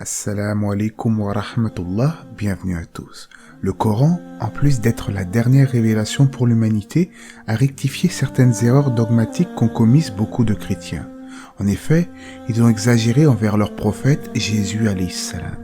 Assalamu alaikum wa rahmatullah, bienvenue à tous. Le Coran, en plus d'être la dernière révélation pour l'humanité, a rectifié certaines erreurs dogmatiques qu'ont commises beaucoup de chrétiens. En effet, ils ont exagéré envers leur prophète Jésus alayhi salam.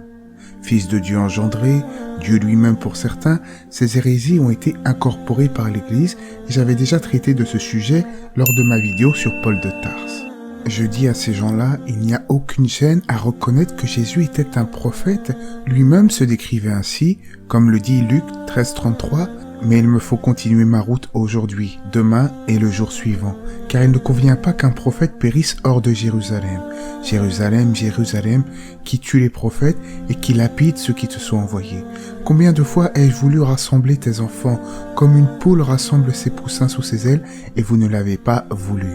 Fils de Dieu engendré, Dieu lui-même pour certains, ces hérésies ont été incorporées par l'Église et j'avais déjà traité de ce sujet lors de ma vidéo sur Paul de Tarse. Je dis à ces gens-là, il n'y a aucune gêne à reconnaître que Jésus était un prophète, lui-même se décrivait ainsi, comme le dit Luc 13:33, mais il me faut continuer ma route aujourd'hui, demain et le jour suivant, car il ne convient pas qu'un prophète périsse hors de Jérusalem. Jérusalem, Jérusalem, qui tue les prophètes et qui lapide ceux qui te sont envoyés. Combien de fois ai-je voulu rassembler tes enfants, comme une poule rassemble ses poussins sous ses ailes, et vous ne l'avez pas voulu.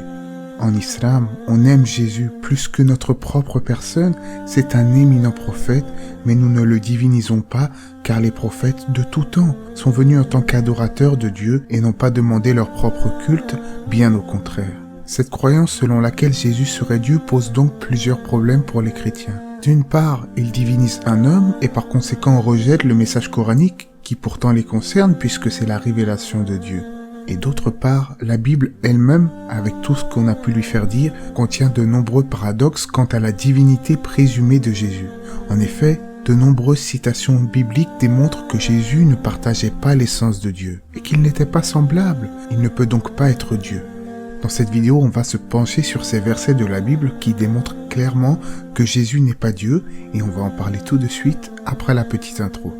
En islam, on aime Jésus plus que notre propre personne, c'est un éminent prophète, mais nous ne le divinisons pas, car les prophètes de tout temps sont venus en tant qu'adorateurs de Dieu et n'ont pas demandé leur propre culte, bien au contraire. Cette croyance selon laquelle Jésus serait Dieu pose donc plusieurs problèmes pour les chrétiens. D'une part, ils divinisent un homme et par conséquent rejettent le message coranique qui pourtant les concerne puisque c'est la révélation de Dieu. Et d'autre part, la Bible elle-même, avec tout ce qu'on a pu lui faire dire, contient de nombreux paradoxes quant à la divinité présumée de Jésus. En effet, de nombreuses citations bibliques démontrent que Jésus ne partageait pas l'essence de Dieu, et qu'il n'était pas semblable, il ne peut donc pas être Dieu. Dans cette vidéo, on va se pencher sur ces versets de la Bible qui démontrent clairement que Jésus n'est pas Dieu, et on va en parler tout de suite après la petite intro.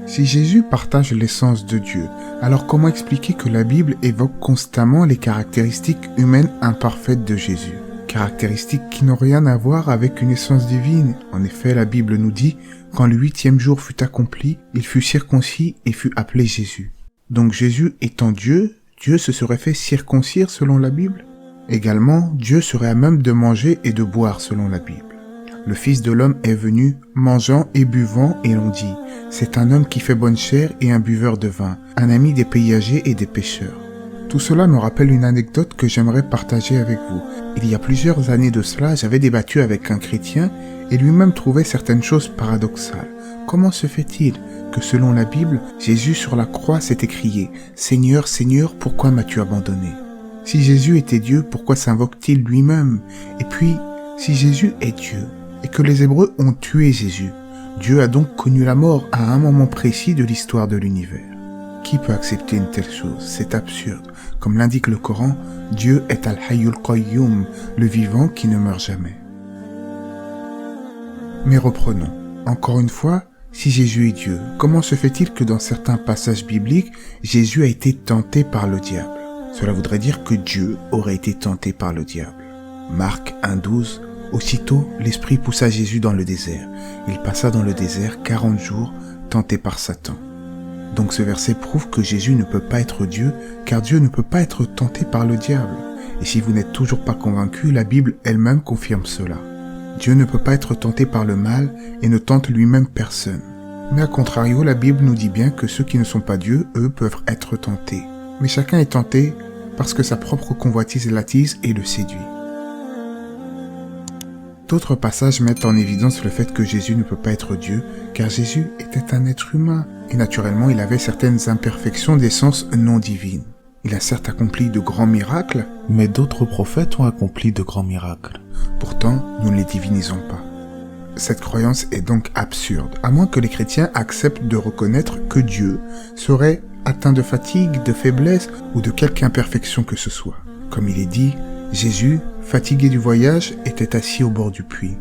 Si Jésus partage l'essence de Dieu, alors comment expliquer que la Bible évoque constamment les caractéristiques humaines imparfaites de Jésus? Caractéristiques qui n'ont rien à voir avec une essence divine. En effet, la Bible nous dit, quand le 8e jour fut accompli, il fut circoncis et fut appelé Jésus. Donc Jésus étant Dieu, Dieu se serait fait circoncire selon la Bible. Également, Dieu serait à même de manger et de boire selon la Bible. Le Fils de l'homme est venu, mangeant et buvant, et l'on dit, c'est un homme qui fait bonne chère et un buveur de vin, un ami des pays âgés et des pécheurs. Tout cela me rappelle une anecdote que j'aimerais partager avec vous. Il y a plusieurs années de cela, j'avais débattu avec un chrétien et lui-même trouvait certaines choses paradoxales. Comment se fait-il que selon la Bible, Jésus sur la croix s'est écrié « Seigneur, Seigneur, pourquoi m'as-tu abandonné ?» Si Jésus était Dieu, pourquoi s'invoque-t-il lui-même? Et puis, si Jésus est Dieu, et que les Hébreux ont tué Jésus, Dieu a donc connu la mort à un moment précis de l'histoire de l'univers. Qui peut accepter une telle chose? C'est absurde. Comme l'indique le Coran, Dieu est Al-Hayyul Qayyum, le vivant qui ne meurt jamais. Mais reprenons. Encore une fois, si Jésus est Dieu, comment se fait-il que dans certains passages bibliques, Jésus a été tenté par le diable? Cela voudrait dire que Dieu aurait été tenté par le diable. Marc 1:12. Aussitôt, l'Esprit poussa Jésus dans le désert. Il passa dans le désert 40 jours, tenté par Satan. Donc ce verset prouve que Jésus ne peut pas être Dieu, car Dieu ne peut pas être tenté par le diable. Et si vous n'êtes toujours pas convaincu, la Bible elle-même confirme cela. Dieu ne peut pas être tenté par le mal et ne tente lui-même personne. Mais à contrario, la Bible nous dit bien que ceux qui ne sont pas Dieu, eux, peuvent être tentés. Mais chacun est tenté parce que sa propre convoitise l'attise et le séduit. D'autres passages mettent en évidence le fait que Jésus ne peut pas être Dieu, car Jésus était un être humain, et naturellement il avait certaines imperfections d'essence non divine. Il a certes accompli de grands miracles, mais d'autres prophètes ont accompli de grands miracles. Pourtant, nous ne les divinisons pas. Cette croyance est donc absurde, à moins que les chrétiens acceptent de reconnaître que Dieu serait atteint de fatigue, de faiblesse ou de quelque imperfection que ce soit. Comme il est dit, Jésus, fatigué du voyage, était assis au bord du puits.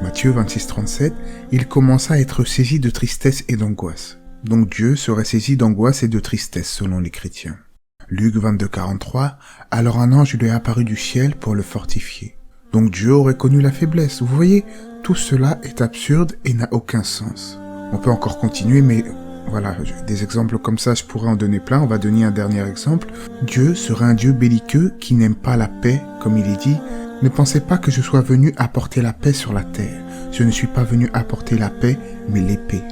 Matthieu 26:37, il commença à être saisi de tristesse et d'angoisse. Donc Dieu serait saisi d'angoisse et de tristesse selon les chrétiens. Luc 22:43, alors un ange lui est apparu du ciel pour le fortifier. Donc Dieu aurait connu la faiblesse. Vous voyez, tout cela est absurde et n'a aucun sens. On peut encore continuer, mais voilà, des exemples comme ça, je pourrais en donner plein. On va donner un dernier exemple. Dieu serait un Dieu belliqueux qui n'aime pas la paix, comme il est dit. Ne pensez pas que je sois venu apporter la paix sur la terre. Je ne suis pas venu apporter la paix, mais l'épée.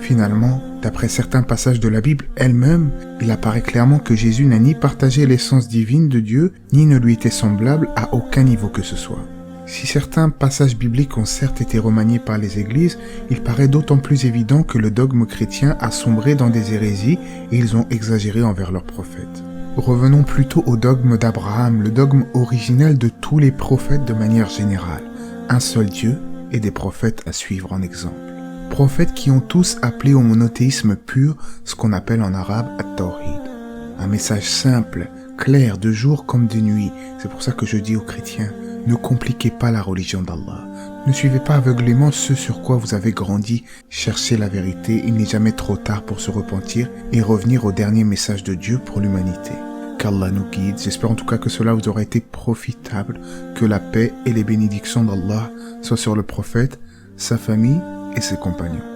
Finalement, d'après certains passages de la Bible elle-même, il apparaît clairement que Jésus n'a ni partagé l'essence divine de Dieu, ni ne lui était semblable à aucun niveau que ce soit. Si certains passages bibliques ont certes été remaniés par les églises, il paraît d'autant plus évident que le dogme chrétien a sombré dans des hérésies et ils ont exagéré envers leurs prophètes. Revenons plutôt au dogme d'Abraham, le dogme originel de tous les prophètes de manière générale. Un seul Dieu et des prophètes à suivre en exemple. Prophètes qui ont tous appelé au monothéisme pur, ce qu'on appelle en arabe at-tawhid. Un message simple, clair, de jour comme de nuit. C'est pour ça que je dis aux chrétiens, ne compliquez pas la religion d'Allah. Ne suivez pas aveuglément ce sur quoi vous avez grandi. Cherchez la vérité, il n'est jamais trop tard pour se repentir et revenir au dernier message de Dieu pour l'humanité. Qu'Allah nous guide. J'espère en tout cas que cela vous aura été profitable, que la paix et les bénédictions d'Allah soient sur le prophète, sa famille et ses compagnons.